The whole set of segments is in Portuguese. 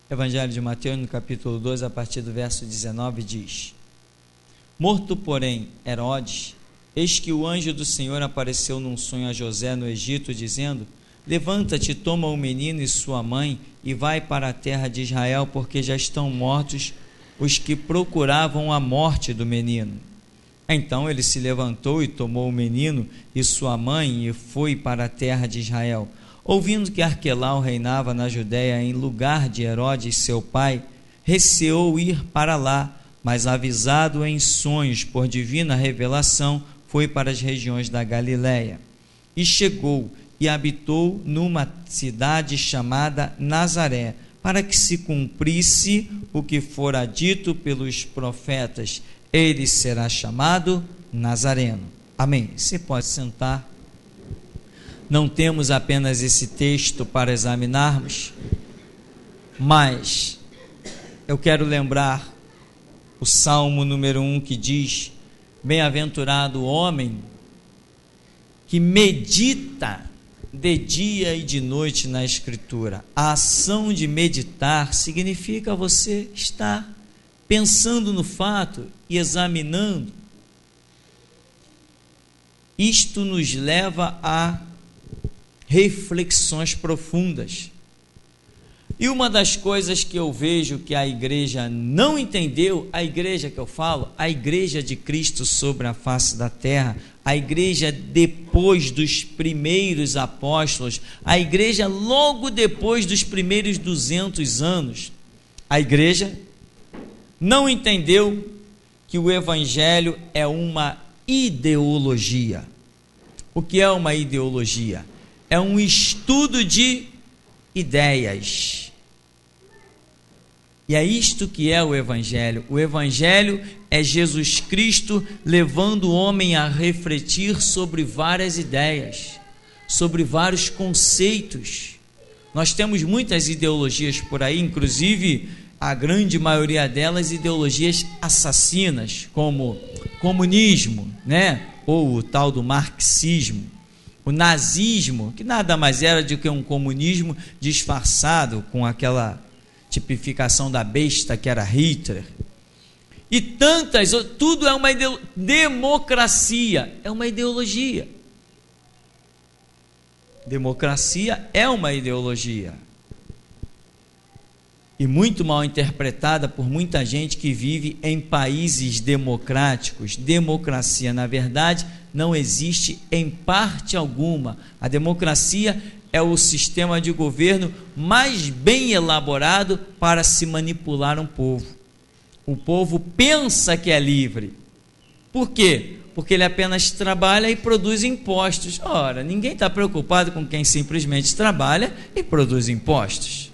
Evangelho de Mateus, no capítulo 2, a partir do verso 19, diz: Morto, porém, Herodes, eis que o anjo do Senhor apareceu num sonho a José no Egito, dizendo: Levanta-te, toma o menino e sua mãe, e vai para a terra de Israel, porque já estão mortos os que procuravam a morte do menino. Então ele se levantou e tomou o menino e sua mãe e foi para a terra de Israel. Ouvindo que Arquelau reinava na Judéia em lugar de Herodes seu pai, receou ir para lá, mas avisado em sonhos por divina revelação, foi para as regiões da Galiléia. E chegou e habitou numa cidade chamada Nazaré, para que se cumprisse o que fora dito pelos profetas: ele será chamado Nazareno. Amém. Você pode sentar. Não temos apenas esse texto para examinarmos, mas eu quero lembrar o Salmo número 1 que diz: bem-aventurado o homem que medita de dia e de noite na Escritura. A ação de meditar significa você estar pensando no fato e examinando. Isto nos leva a reflexões profundas. E uma das coisas que eu vejo que a igreja não entendeu, a igreja que eu falo, a igreja de Cristo sobre a face da terra, a igreja depois dos primeiros apóstolos, a igreja logo depois dos primeiros 200 anos, a igreja não entendeu que o evangelho é uma ideologia. O que é uma ideologia? É um estudo de ideias. E é isto que é o evangelho. O evangelho é Jesus Cristo levando o homem a refletir sobre várias ideias, sobre vários conceitos. Nós temos muitas ideologias por aí, inclusive a grande maioria delas ideologias assassinas, como comunismo, né? Ou o tal do marxismo, o nazismo, que nada mais era do que um comunismo disfarçado com aquela tipificação da besta que era Hitler, e tantas, tudo é uma democracia, é uma ideologia. Democracia é uma ideologia, e muito mal interpretada por muita gente que vive em países democráticos. Democracia, na verdade, não existe em parte alguma. A democracia é o sistema de governo mais bem elaborado para se manipular um povo. O povo pensa que é livre. Por quê? Porque ele apenas trabalha e produz impostos. Ora, ninguém está preocupado com quem simplesmente trabalha e produz impostos.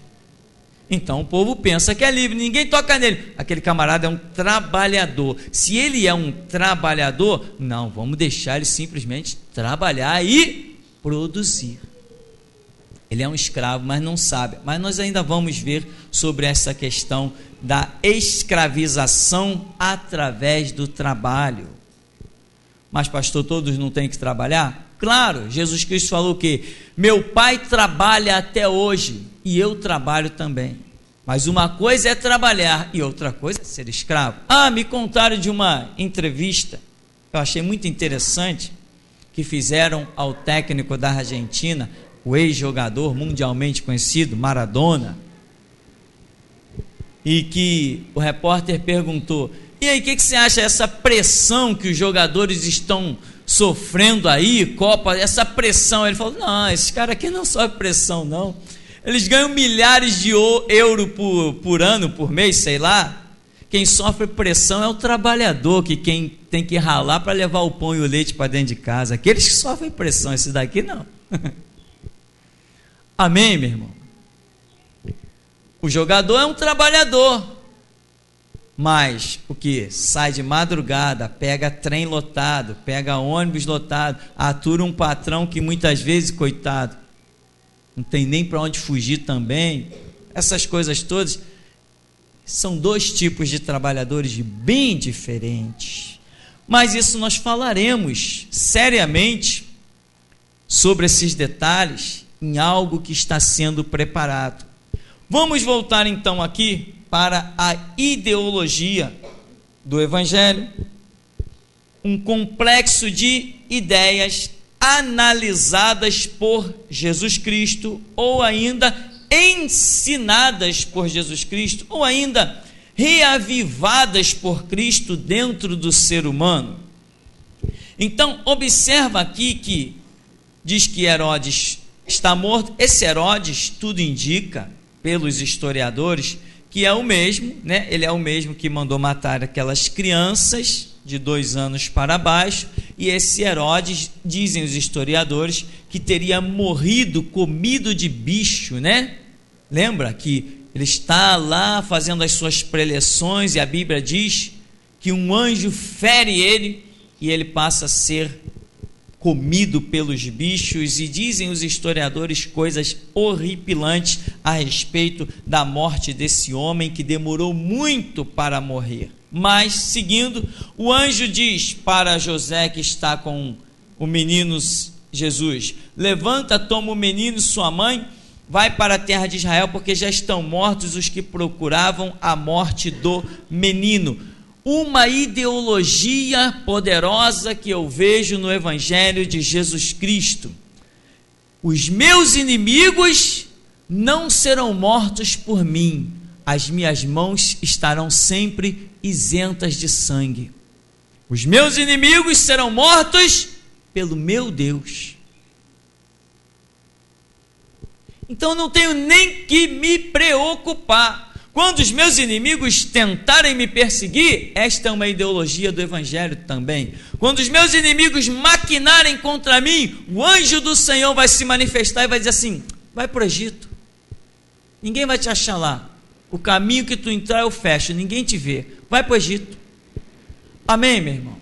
Então o povo pensa que é livre, ninguém toca nele. Aquele camarada é um trabalhador. Se ele é um trabalhador, não, vamos deixar ele simplesmente trabalhar e produzir. Ele é um escravo, mas não sabe. Mas nós ainda vamos ver sobre essa questão da escravização através do trabalho. Mas pastor, todos não têm que trabalhar? Claro, Jesus Cristo falou que meu Pai trabalha até hoje e eu trabalho também. Mas uma coisa é trabalhar e outra coisa é ser escravo. Me contaram de uma entrevista, eu achei muito interessante, que fizeram ao técnico da Argentina, o ex-jogador mundialmente conhecido, Maradona, e que o repórter perguntou: e aí, o que você acha dessa pressão que os jogadores estão sofrendo aí, Copa, essa pressão? Ele falou: não, esses caras aqui não sofrem pressão não, eles ganham milhares de euros por ano, por mês, sei lá. Quem sofre pressão é o trabalhador, que quem tem que ralar para levar o pão e o leite para dentro de casa. Aqueles que sofrem pressão, esses daqui não. Amém, meu irmão? O jogador é um trabalhador, mas o que? Sai de madrugada, pega trem lotado, pega ônibus lotado, atura um patrão que muitas vezes, coitado, não tem nem para onde fugir também. Essas coisas todas são dois tipos de trabalhadores bem diferentes. Mas isso nós falaremos seriamente sobre esses detalhes em algo que está sendo preparado. Vamos voltar então aqui para a ideologia do Evangelho, um complexo de ideias analisadas por Jesus Cristo, ou ainda ensinadas por Jesus Cristo, ou ainda reavivadas por Cristo dentro do ser humano. Então, observa aqui que diz que Herodes está morto. Esse Herodes, tudo indica, pelos historiadores, que é o mesmo, né? Ele é o mesmo que mandou matar aquelas crianças de 2 anos para baixo, e esse Herodes, dizem os historiadores, que teria morrido comido de bicho, né? Lembra que ele está lá fazendo as suas preleções, e a Bíblia diz que um anjo fere ele, e ele passa a ser comido pelos bichos, e dizem os historiadores coisas horripilantes a respeito da morte desse homem, que demorou muito para morrer. Mas, seguindo, o anjo diz para José, que está com o menino Jesus: levanta, toma o menino e sua mãe, vai para a terra de Israel, porque já estão mortos os que procuravam a morte do menino. Uma ideologia poderosa que eu vejo no Evangelho de Jesus Cristo: os meus inimigos não serão mortos por mim, as minhas mãos estarão sempre isentas de sangue. Os meus inimigos serão mortos pelo meu Deus. Então não tenho nem que me preocupar. Quando os meus inimigos tentarem me perseguir, esta é uma ideologia do Evangelho também. Quando os meus inimigos maquinarem contra mim, o anjo do Senhor vai se manifestar e vai dizer assim: vai para o Egito, ninguém vai te achar lá, o caminho que tu entrar eu fecho, ninguém te vê, vai para o Egito. Amém, meu irmão?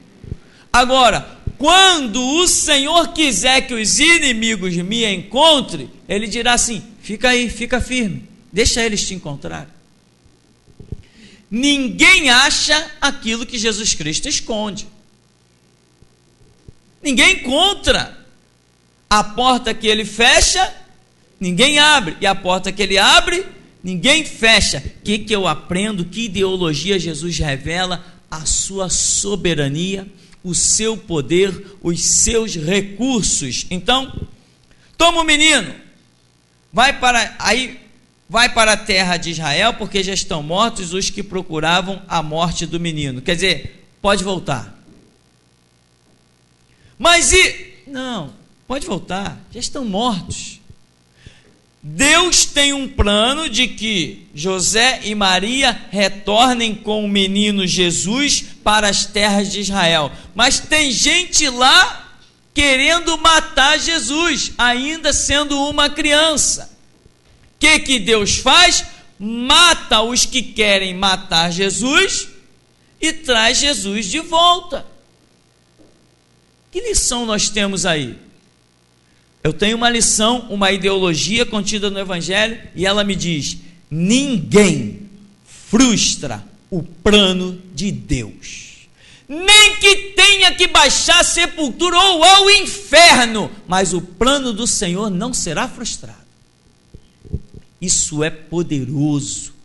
Agora, quando o Senhor quiser que os inimigos me encontrem, Ele dirá assim: fica aí, fica firme, deixa eles te encontrar. Ninguém acha aquilo que Jesus Cristo esconde. Ninguém encontra. A porta que Ele fecha, ninguém abre. E a porta que Ele abre, ninguém fecha. O que eu aprendo? Que ideologia Jesus revela? A sua soberania, o seu poder, os seus recursos. Então, toma o menino, vai para a terra de Israel, porque já estão mortos os que procuravam a morte do menino. Quer dizer, pode voltar. Mas não, pode voltar, já estão mortos. Deus tem um plano de que José e Maria retornem com o menino Jesus para as terras de Israel. Mas tem gente lá querendo matar Jesus, ainda sendo uma criança. O que Deus faz? Mata os que querem matar Jesus e traz Jesus de volta. Que lição nós temos aí? Eu tenho uma lição, uma ideologia contida no Evangelho, e ela me diz: ninguém frustra o plano de Deus, nem que tenha que baixar a sepultura ou ao inferno, mas o plano do Senhor não será frustrado. Isso é poderoso.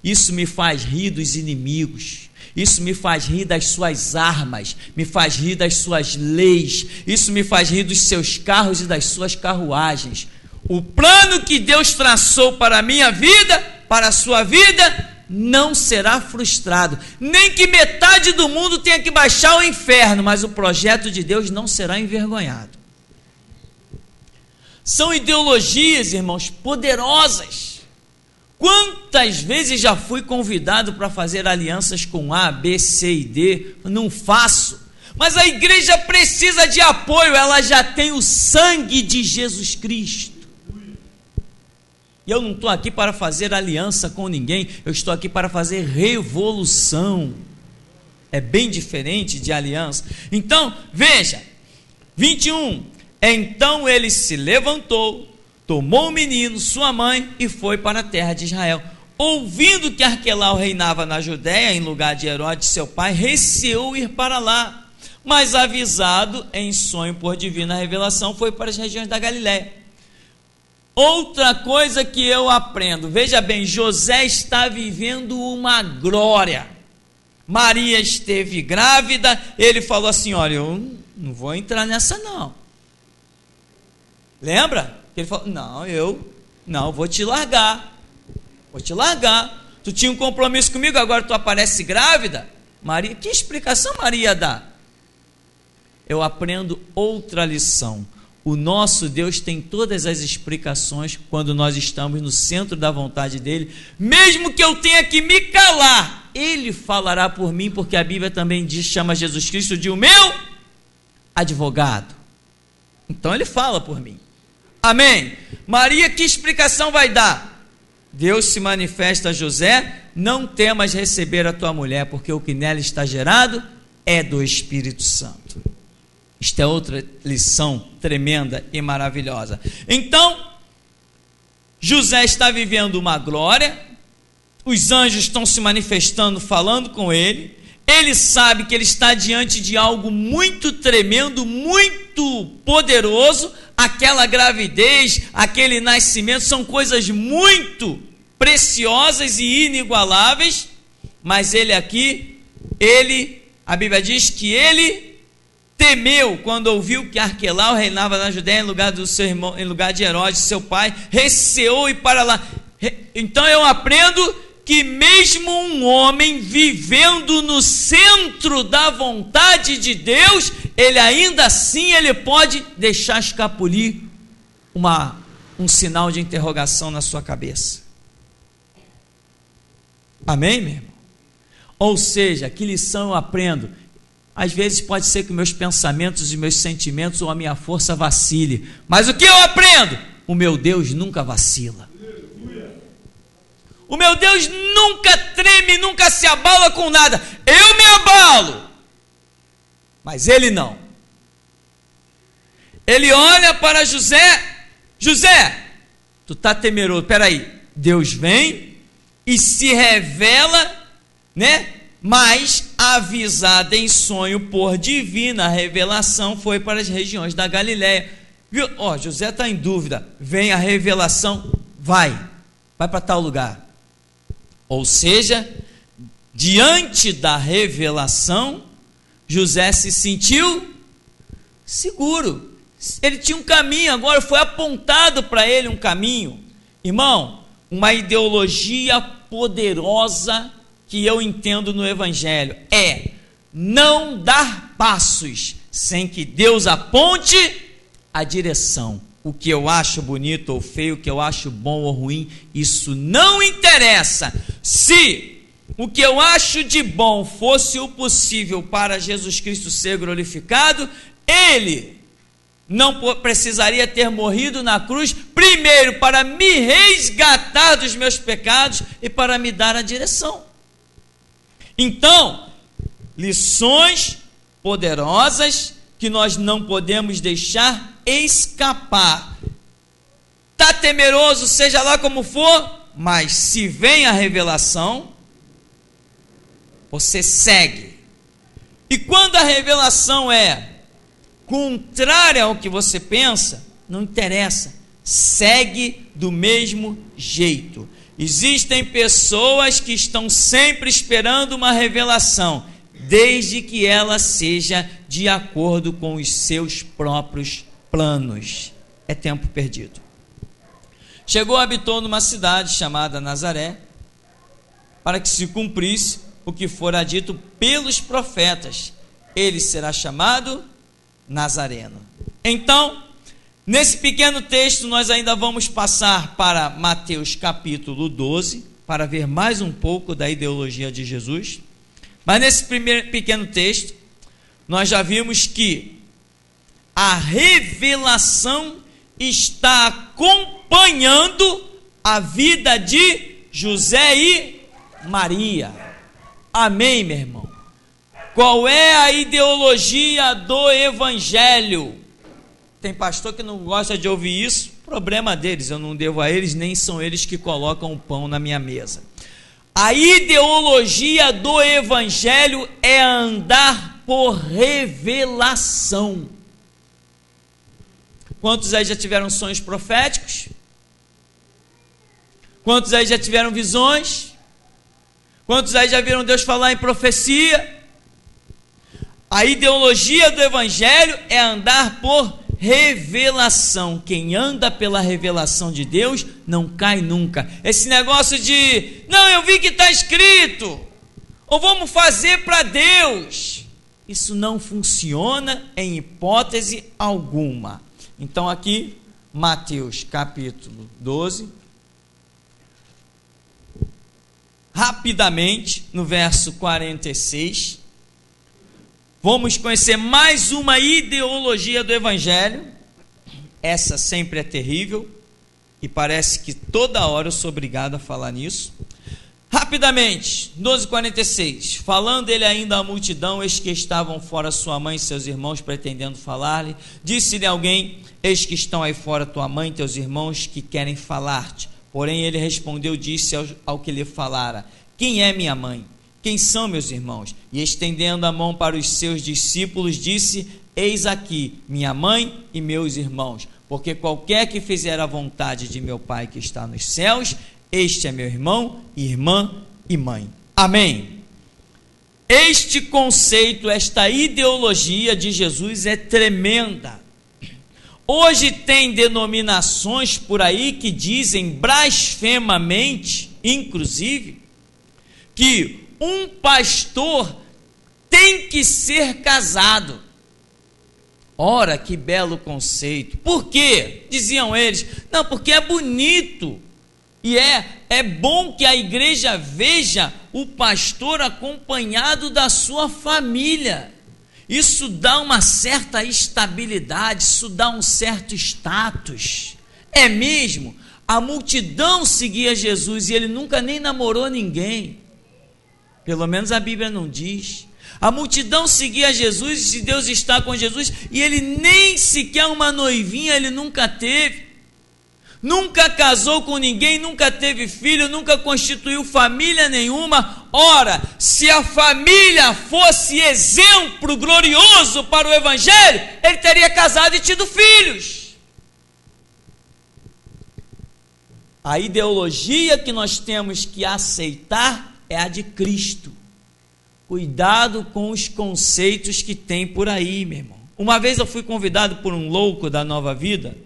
Isso me faz rir dos inimigos. Isso me faz rir das suas armas, me faz rir das suas leis, isso me faz rir dos seus carros e das suas carruagens. O plano que Deus traçou para a minha vida, para a sua vida, não será frustrado. Nem que metade do mundo tenha que baixar ao inferno, mas o projeto de Deus não será envergonhado. São ideologias, irmãos, poderosas. Quantas vezes já fui convidado para fazer alianças com A, B, C e D? Não faço. Mas a igreja precisa de apoio, ela já tem o sangue de Jesus Cristo. E eu não estou aqui para fazer aliança com ninguém, eu estou aqui para fazer revolução. É bem diferente de aliança. Então, veja, 21, então ele se levantou, tomou o menino, sua mãe, e foi para a terra de Israel. Ouvindo que Arquelau reinava na Judéia, em lugar de Herodes, seu pai, receou ir para lá, mas avisado em sonho por divina revelação, foi para as regiões da Galiléia. outra coisa que eu aprendo, veja bem, José está vivendo uma glória. Maria esteve grávida, ele falou assim: olha, eu não vou entrar nessa não. Lembra? Ele falou: não, vou te largar. Tu tinha um compromisso comigo, agora tu aparece grávida? Maria, que explicação Maria dá? Eu aprendo outra lição. O nosso Deus tem todas as explicações quando nós estamos no centro da vontade dele. Mesmo que eu tenha que me calar, ele falará por mim, porque a Bíblia também diz, chama Jesus Cristo de o meu advogado. Então ele fala por mim. Amém? Maria, que explicação vai dar? Deus se manifesta a José: não temas receber a tua mulher, porque o que nela está gerado é do Espírito Santo. Isto é outra lição tremenda e maravilhosa. Então, José está vivendo uma glória, os anjos estão se manifestando, falando com ele, ele sabe que ele está diante de algo muito tremendo, muito poderoso. Aquela gravidez, aquele nascimento, são coisas muito preciosas e inigualáveis, mas ele aqui, a Bíblia diz que ele temeu quando ouviu que Arquelau reinava na Judéia em lugar do seu irmão, em lugar de Herodes, seu pai, receou e para lá. Então eu aprendo que mesmo um homem vivendo no centro da vontade de Deus, ele ainda assim ele pode deixar escapulir um sinal de interrogação na sua cabeça. Amém, meu irmão? Ou seja, que lição eu aprendo? Às vezes pode ser que meus pensamentos e meus sentimentos ou a minha força vacile, mas o que eu aprendo? O meu Deus nunca vacila. O meu Deus nunca treme, nunca se abala com nada. Eu me abalo, mas ele não. Ele olha para José: José, tu está temeroso, peraí. Deus vem e se revela, né? Mas avisada em sonho por divina revelação, foi para as regiões da Galiléia. Viu? José está em dúvida, vem a revelação, vai para tal lugar. Ou seja, diante da revelação, José se sentiu seguro. Ele tinha um caminho, agora foi apontado para ele um caminho. Irmão, uma ideologia poderosa que eu entendo no Evangelho é não dar passos sem que Deus aponte a direção. O que eu acho bonito ou feio, o que eu acho bom ou ruim, isso não interessa. Se o que eu acho de bom fosse o possível para Jesus Cristo ser glorificado, ele não precisaria ter morrido na cruz, primeiro para me resgatar dos meus pecados e para me dar a direção. Então, lições poderosas que nós não podemos deixar escapar. Está temeroso, seja lá como for, mas se vem a revelação, você segue. E quando a revelação é contrária ao que você pensa, não interessa, segue do mesmo jeito. Existem pessoas que estão sempre esperando uma revelação, desde que ela seja de acordo com os seus próprios planos. É tempo perdido. Chegou, habitou numa cidade chamada Nazaré, para que se cumprisse o que fora dito pelos profetas: ele será chamado Nazareno. Então, nesse pequeno texto, nós ainda vamos passar para Mateus capítulo 12, para ver mais um pouco da ideologia de Jesus. Mas nesse primeiro pequeno texto, nós já vimos que a revelação está acompanhando a vida de José e Maria. Amém, meu irmão? Qual é a ideologia do Evangelho? Tem pastor que não gosta de ouvir isso, problema deles, eu não devo a eles, nem são eles que colocam o pão na minha mesa. A ideologia do Evangelho é andar por revelação. Quantos aí já tiveram sonhos proféticos? Quantos aí já tiveram visões? Quantos aí já viram Deus falar em profecia? A ideologia do Evangelho é andar por revelação. Quem anda pela revelação de Deus não cai nunca. Esse negócio de, não, eu vi que está escrito, ou vamos fazer para Deus, isso não funciona em hipótese alguma. Então aqui, Mateus capítulo 12, rapidamente, no verso 46, vamos conhecer mais uma ideologia do Evangelho. Essa sempre é terrível, e parece que toda hora eu sou obrigado a falar nisso. Rapidamente, 12:46, falando ele ainda à multidão, eis que estavam fora sua mãe e seus irmãos, pretendendo falar-lhe, disse-lhe alguém, eis que estão aí fora tua mãe e teus irmãos, que querem falar-te. Porém ele respondeu, disse ao que lhe falara, quem é minha mãe? Quem são meus irmãos? E estendendo a mão para os seus discípulos, disse, eis aqui minha mãe e meus irmãos, porque qualquer que fizer a vontade de meu Pai que está nos céus, este é meu irmão, irmã e mãe. Amém. Este conceito, esta ideologia de Jesus é tremenda. Hoje tem denominações por aí que dizem blasfemamente, inclusive, que um pastor tem que ser casado. Ora, que belo conceito. Por quê? Diziam eles. Não, porque é bonito. E é bom que a igreja veja o pastor acompanhado da sua família. Isso dá uma certa estabilidade, isso dá um certo status. É mesmo? A multidão seguia Jesus e ele nunca nem namorou ninguém. Pelo menos a Bíblia não diz. A multidão seguia Jesus, e se Deus está com Jesus, e ele nem sequer uma noivinha ele nunca teve. Nunca casou com ninguém, nunca teve filho, nunca constituiu família nenhuma. Ora, se a família fosse exemplo glorioso para o Evangelho, ele teria casado e tido filhos. A ideologia que nós temos que aceitar é a de Cristo. Cuidado com os conceitos que tem por aí, meu irmão. Uma vez eu fui convidado por um louco da Nova Vida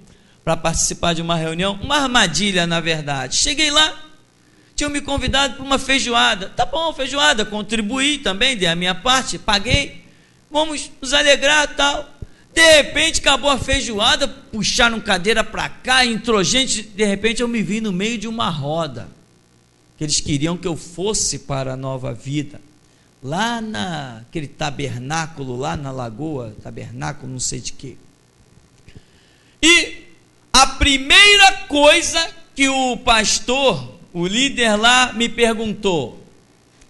para participar de uma reunião, uma armadilha na verdade. Cheguei lá, tinham me convidado para uma feijoada. Tá bom, feijoada, contribuí também, dei a minha parte, paguei, vamos nos alegrar e tal. De repente acabou a feijoada, puxaram cadeira para cá, entrou gente, de repente eu me vi no meio de uma roda, que eles queriam que eu fosse para a Nova Vida, lá naquele tabernáculo, lá na lagoa, tabernáculo não sei de quê. E a primeira coisa que o pastor, o líder lá, me perguntou,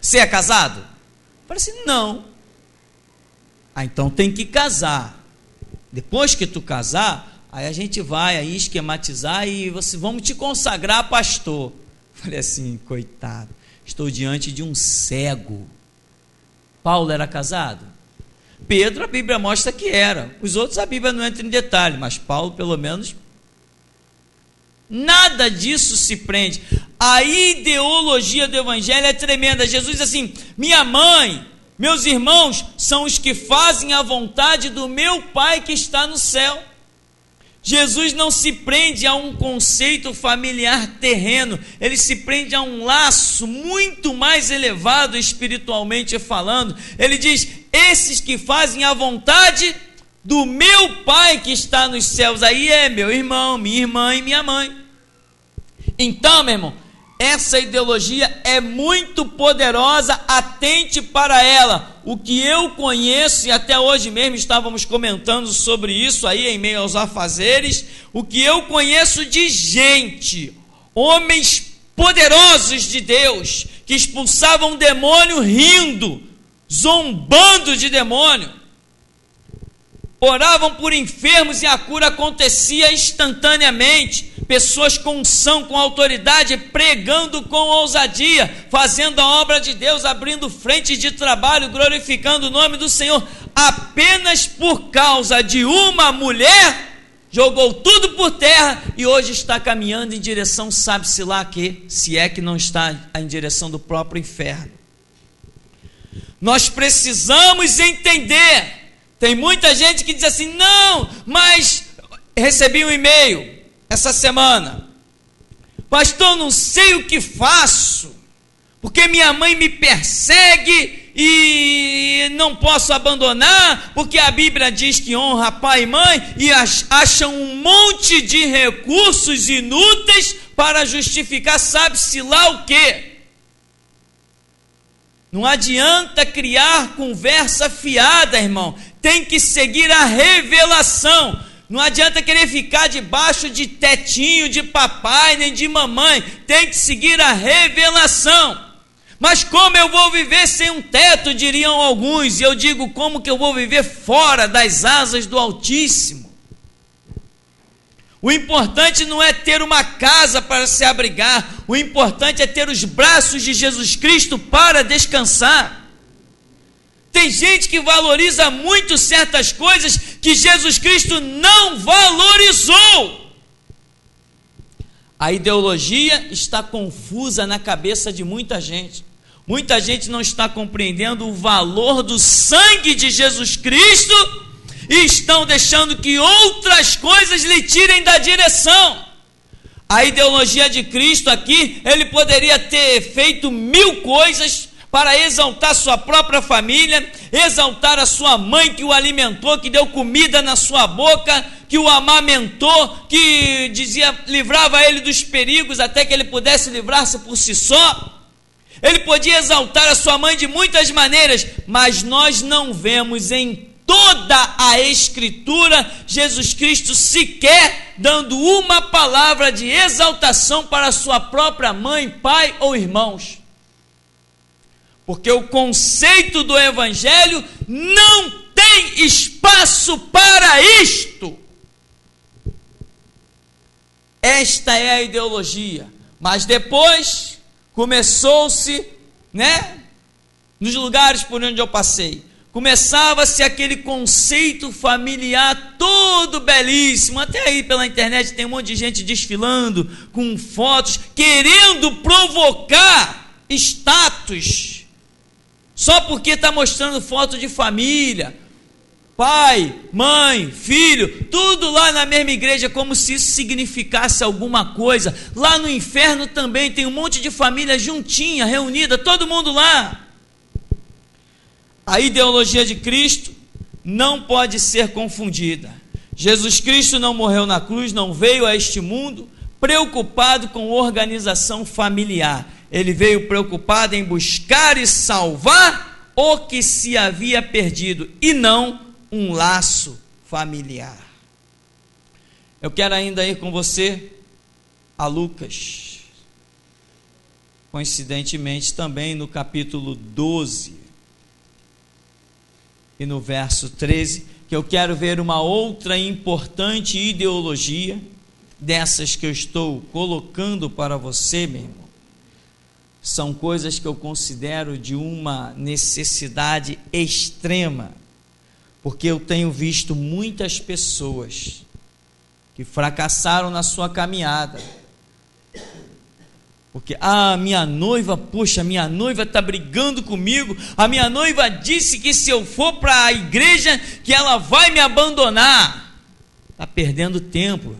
você é casado? Eu falei assim, não. Ah, então tem que casar. Depois que tu casar, aí a gente vai aí esquematizar e vamos te consagrar pastor. Eu falei assim, coitado, estou diante de um cego. Paulo era casado? Pedro, a Bíblia mostra que era. Os outros a Bíblia não entra em detalhe, mas Paulo pelo menos. Nada disso se prende. A ideologia do Evangelho é tremenda. Jesus diz assim, minha mãe, meus irmãos são os que fazem a vontade do meu Pai que está no céu. Jesus não se prende a um conceito familiar terreno, ele se prende a um laço muito mais elevado espiritualmente falando. Ele diz, esses que fazem a vontade do meu Pai que está nos céus, aí é meu irmão, minha irmã e minha mãe. Então, meu irmão, essa ideologia é muito poderosa, atente para ela. O que eu conheço, e até hoje mesmo estávamos comentando sobre isso aí em meio aos afazeres, o que eu conheço de gente, homens poderosos de Deus, que expulsavam demônio rindo, zombando de demônio, oravam por enfermos e a cura acontecia instantaneamente. Pessoas com unção, com autoridade, pregando com ousadia, fazendo a obra de Deus, abrindo frente de trabalho, glorificando o nome do Senhor, apenas por causa de uma mulher jogou tudo por terra e hoje está caminhando em direção, sabe-se lá que, se é que não está em direção do próprio inferno. Nós precisamos entender. Tem muita gente que diz assim: não, mas recebi um e-mail essa semana, pastor, não sei o que faço, porque minha mãe me persegue e não posso abandonar, porque a Bíblia diz que honra pai e mãe, e acham um monte de recursos inúteis para justificar sabe-se lá o quê. Não adianta criar conversa fiada, irmão, tem que seguir a revelação. Não adianta querer ficar debaixo de tetinho de papai nem de mamãe, tem que seguir a revelação. Mas como eu vou viver sem um teto, diriam alguns, e eu digo, como que eu vou viver fora das asas do Altíssimo? O importante não é ter uma casa para se abrigar, o importante é ter os braços de Jesus Cristo para descansar. Tem gente que valoriza muito certas coisas que Jesus Cristo não valorizou. A ideologia está confusa na cabeça de muita gente. Muita gente não está compreendendo o valor do sangue de Jesus Cristo e estão deixando que outras coisas lhe tirem da direção. A ideologia de Cristo aqui, ele poderia ter feito 1000 coisas para exaltar sua própria família, exaltar a sua mãe que o alimentou, que deu comida na sua boca, que o amamentou, que dizia, livrava ele dos perigos até que ele pudesse livrar-se por si só. Ele podia exaltar a sua mãe de muitas maneiras, mas nós não vemos em toda a Escritura Jesus Cristo sequer dando uma palavra de exaltação para a sua própria mãe, pai ou irmãos. Porque o conceito do Evangelho não tem espaço para isto. Esta é a ideologia. Mas depois começou-se, nos lugares por onde eu passei, começava-se aquele conceito familiar todo belíssimo. Até aí pela internet tem um monte de gente desfilando com fotos, querendo provocar status, só porque está mostrando foto de família, pai, mãe, filho, tudo lá na mesma igreja, como se isso significasse alguma coisa. Lá no inferno também tem um monte de família juntinha, reunida, todo mundo lá. A ideologia de Cristo não pode ser confundida. Jesus Cristo não morreu na cruz, não veio a este mundo preocupado com organização familiar. Ele veio preocupado em buscar e salvar o que se havia perdido, e não um laço familiar. Eu quero ainda ir com você a Lucas, coincidentemente também no capítulo 12 e no verso 13, que eu quero ver uma outra importante ideologia dessas que eu estou colocando para você, meu irmão. São coisas que eu considero de uma necessidade extrema, porque eu tenho visto muitas pessoas que fracassaram na sua caminhada, porque, minha noiva está brigando comigo, a minha noiva disse que se eu for para a igreja, que ela vai me abandonar. Está perdendo tempo,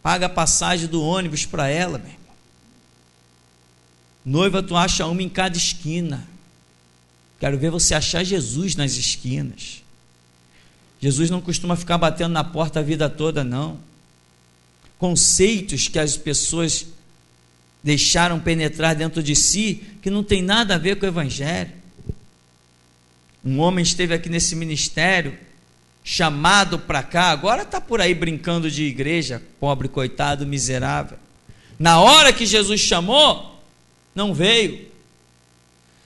paga a passagem do ônibus para ela, meu irmão. Noiva, tu acha uma em cada esquina. Quero ver você achar Jesus nas esquinas. Jesus não costuma ficar batendo na porta a vida toda, não. Conceitos que as pessoas deixaram penetrar dentro de si, que não tem nada a ver com o Evangelho. Um homem esteve aqui nesse ministério, chamado para cá, agora está por aí brincando de igreja, pobre, coitado, miserável. Na hora que Jesus chamou, não veio.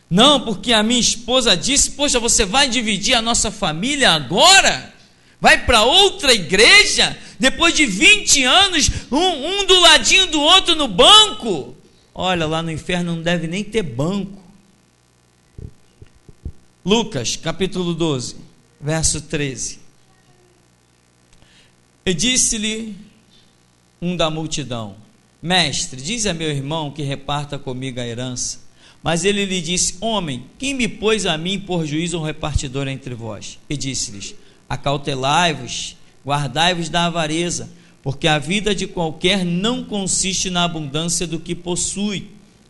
Não, porque a minha esposa disse, poxa, você vai dividir a nossa família agora? Vai para outra igreja? Depois de 20 anos, um do ladinho do outro no banco? Olha, lá no inferno não deve nem ter banco. Lucas, capítulo 12, verso 13. E disse-lhe um da multidão: Mestre, diz a meu irmão que reparta comigo a herança. Mas ele lhe disse: Homem, quem me pôs a mim por juízo ou repartidor entre vós? E disse-lhes: Acautelai-vos, guardai-vos da avareza, porque a vida de qualquer não consiste na abundância do que possui.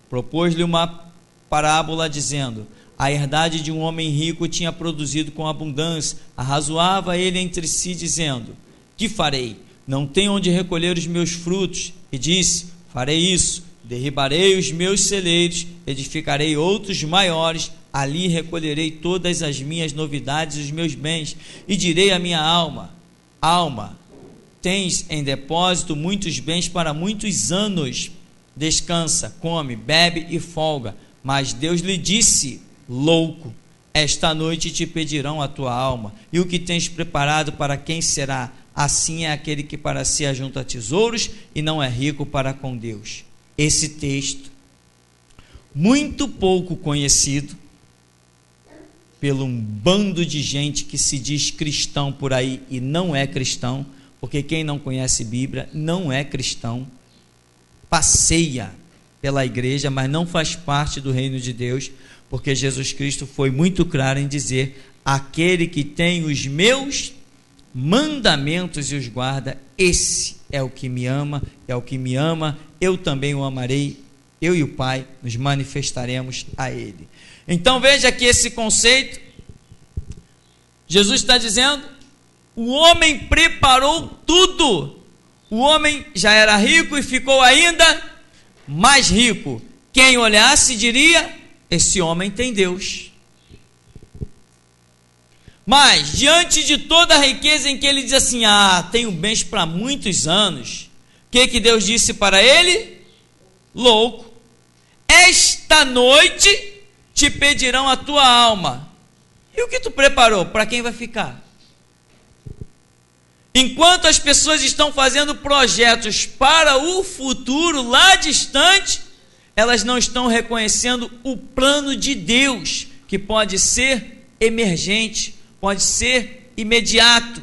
Propôs-lhe uma parábola dizendo: a herdade de um homem rico tinha produzido com abundância. Arrazoava ele entre si, dizendo: que farei? Não tenho onde recolher os meus frutos. E disse: farei isso, derribarei os meus celeiros, edificarei outros maiores, ali recolherei todas as minhas novidades e os meus bens, e direi à minha alma: alma, tens em depósito muitos bens para muitos anos, descansa, come, bebe e folga. Mas Deus lhe disse: louco, esta noite te pedirão a tua alma, e o que tens preparado para quem será? Assim é aquele que para si ajunta tesouros e não é rico para com Deus. Esse texto, muito pouco conhecido pelo um bando de gente que se diz cristão por aí e não é cristão, porque quem não conhece Bíblia não é cristão, passeia pela igreja, mas não faz parte do reino de Deus, porque Jesus Cristo foi muito claro em dizer: aquele que tem os meus mandamentos e os guarda, esse é o que me ama, é o que me ama, eu também o amarei, eu e o Pai nos manifestaremos a ele. Então veja que esse conceito, Jesus está dizendo, o homem preparou tudo, o homem já era rico e ficou ainda mais rico. Quem olhasse diria: esse homem tem Deus. Mas, diante de toda a riqueza em que ele diz assim: tenho bens para muitos anos, o que Deus disse para ele? Louco, esta noite te pedirão a tua alma. E o que tu preparou? Para quem vai ficar? Enquanto as pessoas estão fazendo projetos para o futuro lá distante, elas não estão reconhecendo o plano de Deus, que pode ser emergente, pode ser imediato.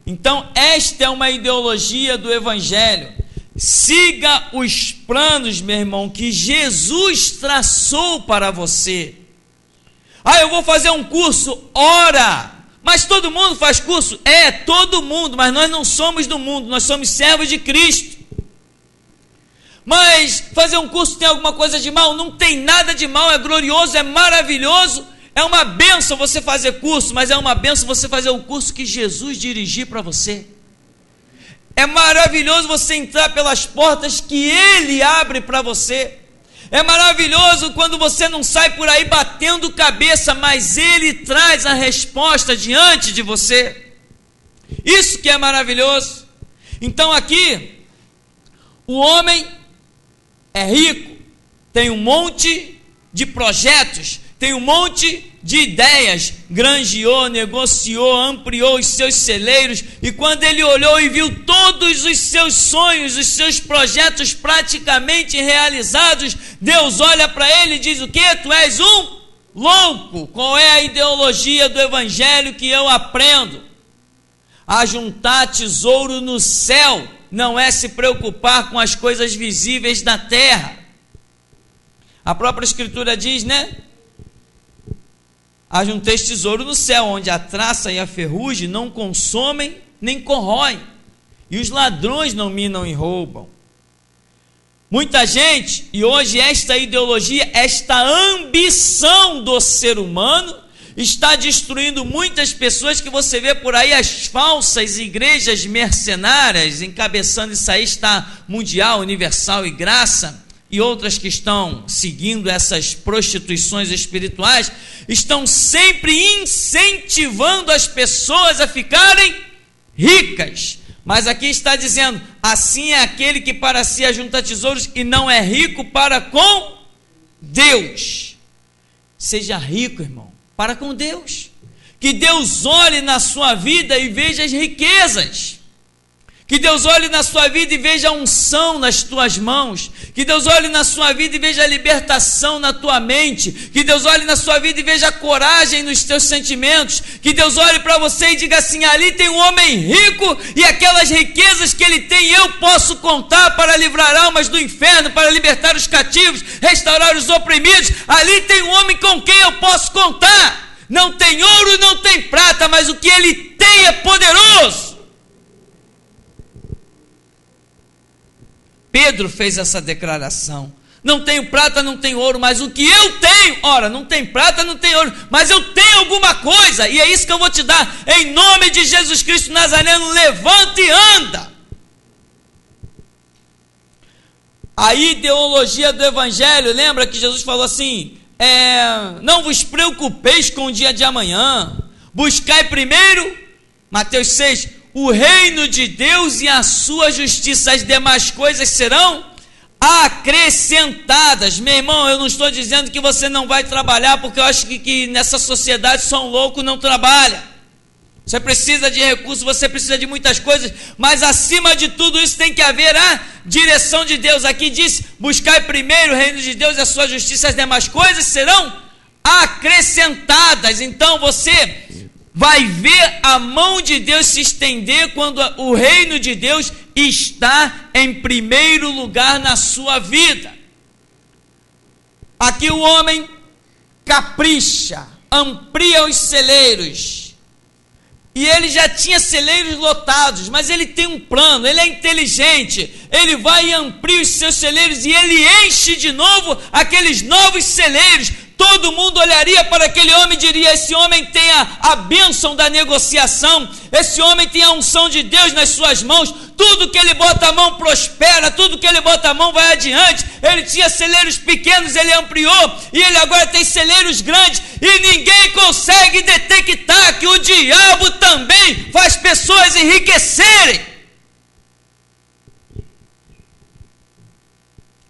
Então, esta é uma ideologia do Evangelho. Siga os planos, meu irmão, que Jesus traçou para você. Eu vou fazer um curso, ora, mas todo mundo faz curso? Todo mundo, mas nós não somos do mundo, nós somos servos de Cristo. Mas fazer um curso tem alguma coisa de mal? Não tem nada de mal, é glorioso, é maravilhoso. É uma bênção você fazer curso, mas é uma bênção você fazer o curso que Jesus dirigir para você. É maravilhoso você entrar pelas portas que Ele abre para você. É maravilhoso quando você não sai por aí batendo cabeça, mas Ele traz a resposta diante de você. Isso que é maravilhoso. Então aqui, o homem é rico, tem um monte de projetos, tem um monte de ideias, granjeou, negociou, ampliou os seus celeiros, e quando ele olhou e viu todos os seus sonhos, os seus projetos praticamente realizados, Deus olha para ele e diz: o que? Tu és um louco. Qual é a ideologia do Evangelho que eu aprendo? A juntar tesouro no céu não é se preocupar com as coisas visíveis da terra. A própria Escritura diz, né? Ajunteis tesouro no céu, onde a traça e a ferrugem não consomem nem corroem, e os ladrões não minam e roubam. Muita gente, e hoje esta ideologia, esta ambição do ser humano, está destruindo muitas pessoas, que você vê por aí as falsas igrejas mercenárias, encabeçando isso aí está Mundial, Universal e Graça, e outras que estão seguindo essas prostituições espirituais, estão sempre incentivando as pessoas a ficarem ricas. Mas aqui está dizendo: assim é aquele que para si ajunta tesouros e não é rico para com Deus. Seja rico, irmão, para com Deus. Que Deus olhe na sua vida e veja as riquezas. Que Deus olhe na sua vida e veja a unção nas tuas mãos. Que Deus olhe na sua vida e veja a libertação na tua mente. Que Deus olhe na sua vida e veja a coragem nos teus sentimentos. Que Deus olhe para você e diga assim: ali tem um homem rico e aquelas riquezas que ele tem eu posso contar para livrar almas do inferno, para libertar os cativos, restaurar os oprimidos. Ali tem um homem com quem eu posso contar. Não tem ouro, não tem prata, mas o que ele tem é poderoso. Pedro fez essa declaração: não tenho prata, não tenho ouro, mas o que eu tenho, ora, não tem prata, não tem ouro, mas eu tenho alguma coisa, e é isso que eu vou te dar, em nome de Jesus Cristo Nazareno, levanta e anda. A ideologia do evangelho, lembra que Jesus falou assim, não vos preocupeis com o dia de amanhã, buscai primeiro, Mateus 6, o reino de Deus e a sua justiça, as demais coisas serão acrescentadas. Meu irmão, eu não estou dizendo que você não vai trabalhar, porque eu acho que nessa sociedade só um louco não trabalha. Você precisa de recursos, você precisa de muitas coisas, mas acima de tudo isso tem que haver a direção de Deus. Aqui diz, buscai primeiro o reino de Deus e a sua justiça, as demais coisas serão acrescentadas. Então você vai ver a mão de Deus se estender quando o reino de Deus está em primeiro lugar na sua vida. Aqui o homem capricha, amplia os celeiros, e ele já tinha celeiros lotados, mas ele tem um plano, ele é inteligente, ele vai e amplia os seus celeiros, e ele enche de novo aqueles novos celeiros. Todo mundo olharia para aquele homem e diria: esse homem tem a bênção da negociação, esse homem tem a unção de Deus nas suas mãos, tudo que ele bota a mão prospera, tudo que ele bota a mão vai adiante. Ele tinha celeiros pequenos, ele ampliou, e ele agora tem celeiros grandes, e ninguém consegue detectar que o diabo também faz pessoas enriquecerem.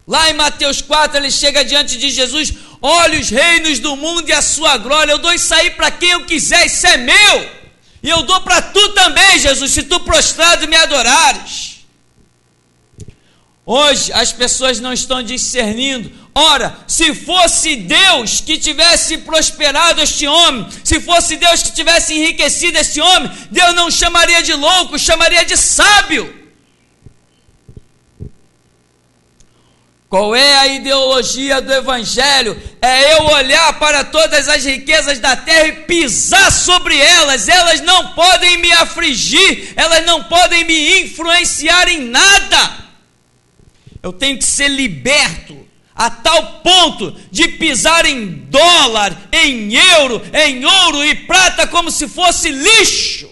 Lá em Mateus 4, ele chega diante de Jesus: olha os reinos do mundo e a sua glória, eu dou isso aí para quem eu quiser, isso é meu, e eu dou para tu também, Jesus, se tu prostrado me adorares. Hoje as pessoas não estão discernindo. Ora, se fosse Deus que tivesse prosperado este homem, se fosse Deus que tivesse enriquecido este homem, Deus não chamaria de louco, chamaria de sábio. Qual é a ideologia do evangelho? É eu olhar para todas as riquezas da terra e pisar sobre elas. Elas não podem me afligir, elas não podem me influenciar em nada. Eu tenho que ser liberto a tal ponto de pisar em dólar, em euro, em ouro e prata como se fosse lixo.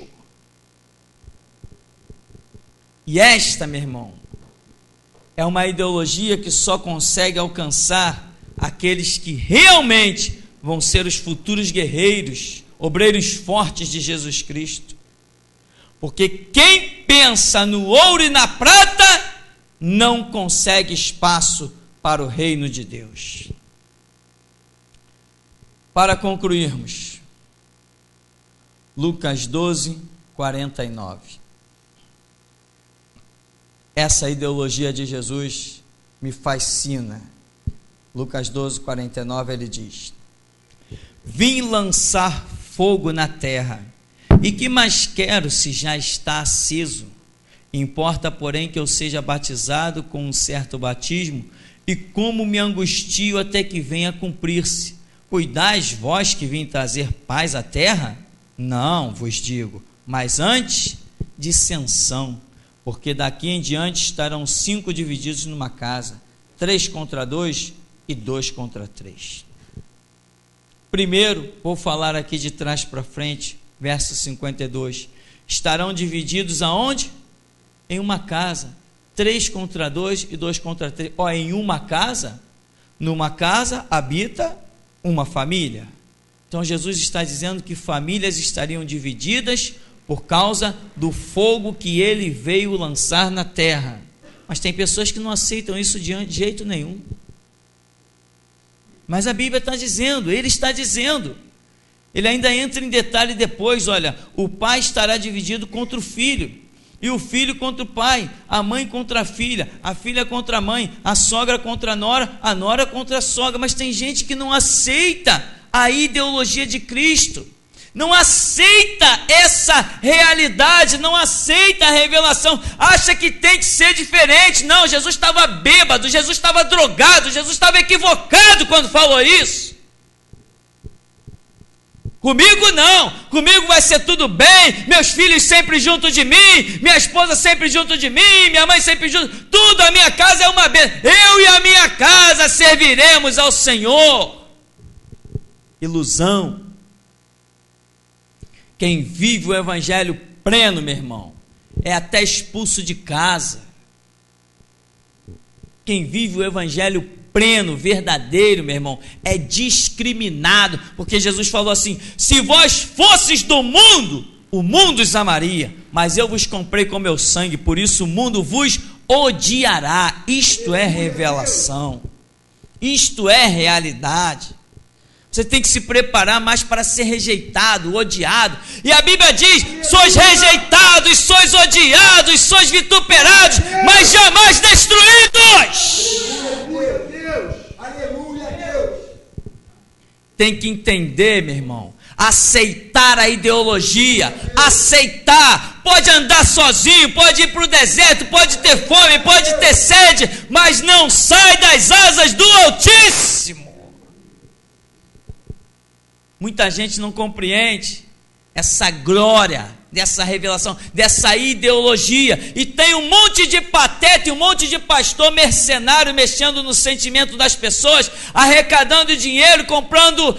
E esta, meu irmão, é uma ideologia que só consegue alcançar aqueles que realmente vão ser os futuros guerreiros, obreiros fortes de Jesus Cristo. Porque quem pensa no ouro e na prata não consegue espaço para o reino de Deus. Para concluirmos, Lucas 12, 49. Essa ideologia de Jesus me fascina. Lucas 12, 49, ele diz: vim lançar fogo na terra, e que mais quero se já está aceso? Importa, porém, que eu seja batizado com um certo batismo, e como me angustio até que venha a cumprir-se. Cuidais vós que vim trazer paz à terra? Não, vos digo, mas antes dissensão. Porque daqui em diante estarão 5 divididos numa casa, 3 contra 2 e 2 contra 3. Primeiro, vou falar aqui de trás para frente, verso 52. Estarão divididos aonde? Em uma casa, 3 contra 2 e 2 contra 3. Em uma casa? Numa casa habita uma família. Então Jesus está dizendo que famílias estariam divididas por causa do fogo que ele veio lançar na terra. Mas tem pessoas que não aceitam isso de jeito nenhum. Mas a Bíblia está dizendo, ele está dizendo. Ele ainda entra em detalhe depois, olha, o pai estará dividido contra o filho, e o filho contra o pai, a mãe contra a filha contra a mãe, a sogra contra a nora contra a sogra. Mas tem gente que não aceita a ideologia de Cristo, não aceita essa realidade, não aceita a revelação, acha que tem que ser diferente. Não, Jesus estava bêbado, Jesus estava drogado, Jesus estava equivocado quando falou isso. Comigo não, comigo vai ser tudo bem, meus filhos sempre junto de mim, minha esposa sempre junto de mim, minha mãe sempre junto, tudo, a minha casa é uma bênção, eu e a minha casa serviremos ao Senhor. Ilusão. Quem vive o evangelho pleno, meu irmão, é até expulso de casa. Quem vive o evangelho pleno, verdadeiro, meu irmão, é discriminado, porque Jesus falou assim: se vós fosses do mundo, o mundo os amaria, mas eu vos comprei com meu sangue, por isso o mundo vos odiará. Isto é revelação, isto é realidade. Você tem que se preparar mais para ser rejeitado, odiado. E a Bíblia diz: sois rejeitados, sois odiados, sois vituperados, mas jamais destruídos. Aleluia, Deus. Tem que entender, meu irmão, aceitar a ideologia, aceitar. Pode andar sozinho, pode ir para o deserto, pode ter fome, pode ter sede, mas não sai das asas do Altíssimo. Muita gente não compreende essa glória, dessa revelação, dessa ideologia, e tem um monte de pateta e um monte de pastor mercenário mexendo no sentimento das pessoas, arrecadando dinheiro, comprando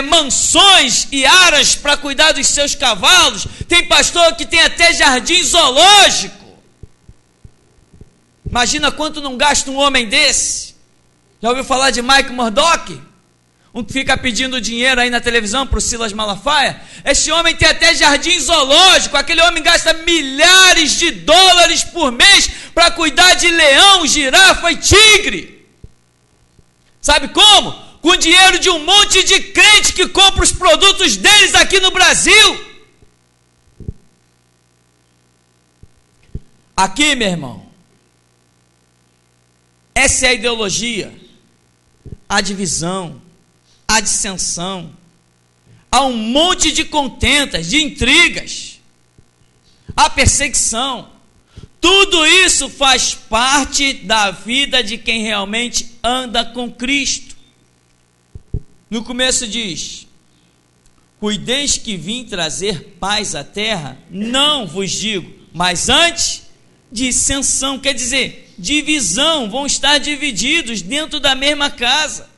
mansões e aras para cuidar dos seus cavalos. Tem pastor que tem até jardim zoológico. Imagina quanto não gasta um homem desse. Já ouviu falar de Mike Murdock? Um que fica pedindo dinheiro aí na televisão para o Silas Malafaia. Esse homem tem até jardim zoológico. Aquele homem gasta milhares de dólares por mês para cuidar de leão, girafa e tigre. Sabe como? Com o dinheiro de um monte de crente que compra os produtos deles aqui no Brasil. Aqui, meu irmão, essa é a ideologia, a divisão, a dissensão, há um monte de contentas, de intrigas, a perseguição. Tudo isso faz parte da vida de quem realmente anda com Cristo. No começo diz: cuideis que vim trazer paz à terra, não vos digo, mas antes dissensão, quer dizer, divisão, vão estar divididos dentro da mesma casa.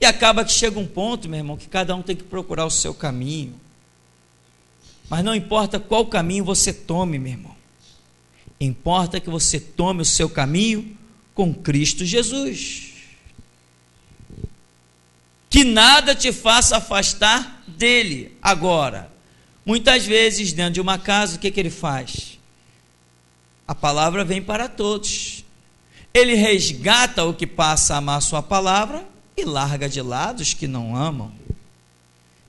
E acaba que chega um ponto, meu irmão, que cada um tem que procurar o seu caminho. Mas não importa qual caminho você tome, meu irmão. Importa que você tome o seu caminho com Cristo Jesus. Que nada te faça afastar dele. Agora, muitas vezes dentro de uma casa, o que ele faz? A palavra vem para todos. Ele resgata o que passa a amar sua palavra e larga de lado os que não amam.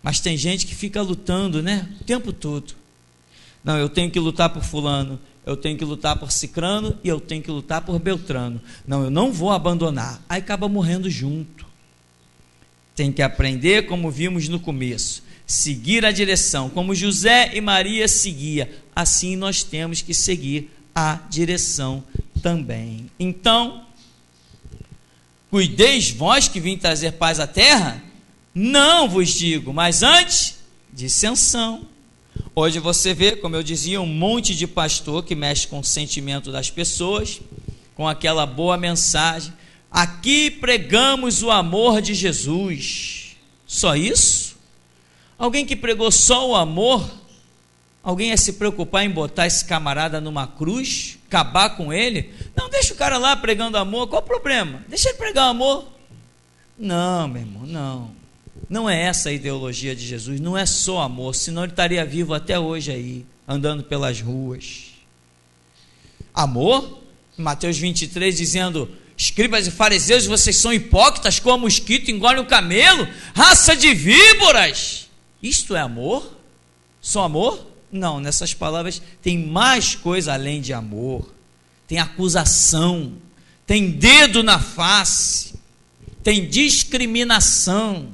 Mas tem gente que fica lutando, né? O tempo todo. Não, eu tenho que lutar por fulano, eu tenho que lutar por cicrano e eu tenho que lutar por beltrano. Não, eu não vou abandonar. Aí acaba morrendo junto. Tem que aprender, como vimos no começo, seguir a direção, como José e Maria seguia. Assim nós temos que seguir a direção também. Então, cuideis vós que vim trazer paz à terra? Não vos digo, mas antes, dissensão. Hoje você vê, como eu dizia, um monte de pastor que mexe com o sentimento das pessoas, com aquela boa mensagem. Aqui pregamos o amor de Jesus. Só isso? Alguém que pregou só o amor? Alguém ia se preocupar em botar esse camarada numa cruz, acabar com ele? Não, deixa o cara lá pregando amor, qual o problema? Deixa ele pregar amor. Não, meu irmão, não. Não é essa a ideologia de Jesus, não é só amor, senão ele estaria vivo até hoje aí, andando pelas ruas. Amor, Mateus 23, dizendo: escribas e fariseus, vocês são hipócritas, como o mosquito engole o camelo, raça de víboras. Isto é amor? Só amor? Não, nessas palavras tem mais coisa além de amor. Tem acusação, tem dedo na face, tem discriminação,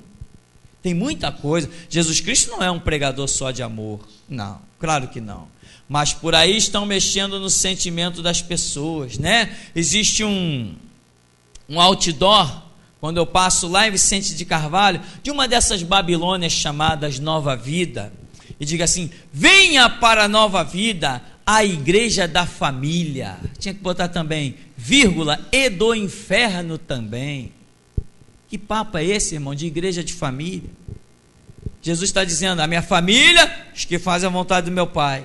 tem muita coisa. Jesus Cristo não é um pregador só de amor, não, claro que não. Mas por aí estão mexendo no sentimento das pessoas, né? Existe um outdoor, quando eu passo lá em Vicente de Carvalho, de uma dessas Babilônias chamadas Nova Vida, e diga assim: venha para a Nova Vida, a igreja da família. Tinha que botar também, vírgula, e do inferno também. Que papo é esse, irmão, de igreja de família? Jesus está dizendo: a minha família, os que fazem a vontade do meu Pai.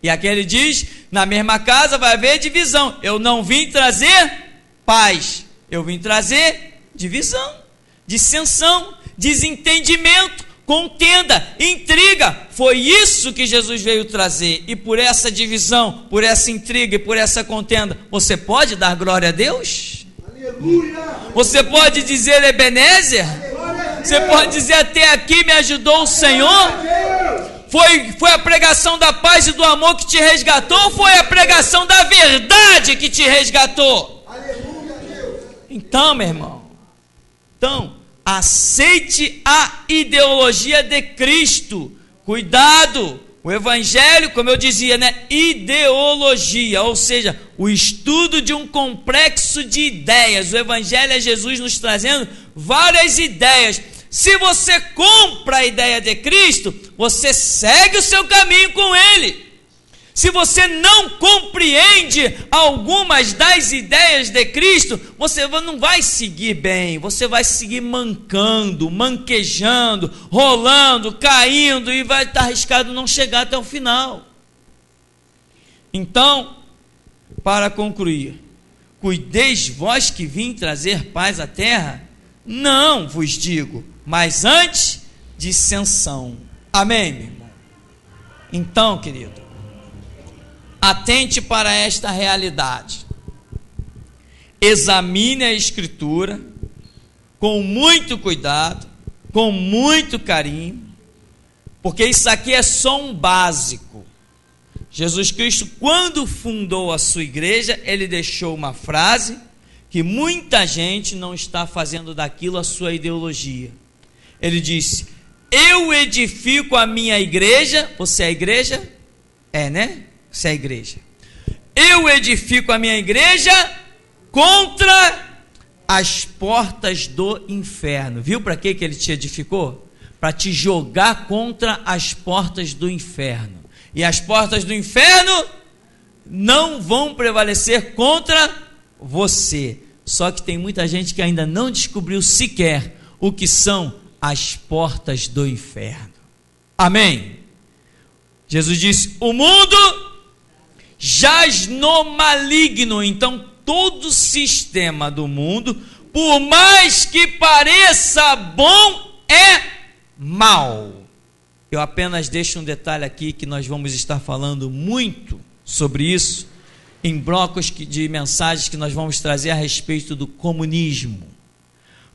E aqui ele diz: na mesma casa vai haver divisão. Eu não vim trazer paz, eu vim trazer divisão, dissensão, desentendimento, contenda, intriga. Foi isso que Jesus veio trazer. E por essa divisão, por essa intriga e por essa contenda, você pode dar glória a Deus? Aleluia! Você pode dizer Ebenezer? Você pode dizer: até aqui me ajudou o Senhor? Foi a pregação da paz e do amor que te resgatou, ou foi a pregação da verdade que te resgatou? Aleluia, Deus! Então, meu irmão, aceite a ideologia de Cristo. Cuidado, o evangelho, como eu dizia, né? Ideologia, ou seja, o estudo de um complexo de ideias. O evangelho é Jesus nos trazendo várias ideias. Se você compra a ideia de Cristo, você segue o seu caminho com Ele. Se você não compreende algumas das ideias de Cristo, você não vai seguir bem, você vai seguir mancando, manquejando, rolando, caindo, e vai estar arriscado não chegar até o final. Então, para concluir: cuideis vós que vim trazer paz à terra? Não vos digo, mas antes dissensão. Amém, meu irmão? Então, querido, atente para esta realidade. Examine a Escritura com muito cuidado, com muito carinho, porque isso aqui é só um básico. Jesus Cristo, quando fundou a sua igreja, ele deixou uma frase que muita gente não está fazendo daquilo a sua ideologia. Ele disse: eu edifico a minha igreja. Você é a igreja? É, né? Você é a igreja. Eu edifico a minha igreja contra as portas do inferno. Viu para que ele te edificou? Para te jogar contra as portas do inferno. E as portas do inferno não vão prevalecer contra você. Só que tem muita gente que ainda não descobriu sequer o que são as portas do inferno. Amém? Jesus disse: o mundo jaz no maligno. Então todo sistema do mundo, por mais que pareça bom, é mal. Eu apenas deixo um detalhe aqui, que nós vamos estar falando muito sobre isso em blocos de mensagens que nós vamos trazer a respeito do comunismo.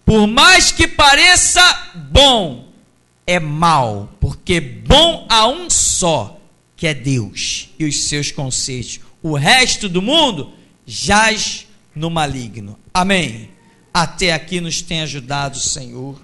Por mais que pareça bom, é mal, porque bom há um só, que é Deus e os seus conceitos. O resto do mundo jaz no maligno. Amém? Até aqui nos tem ajudado o Senhor.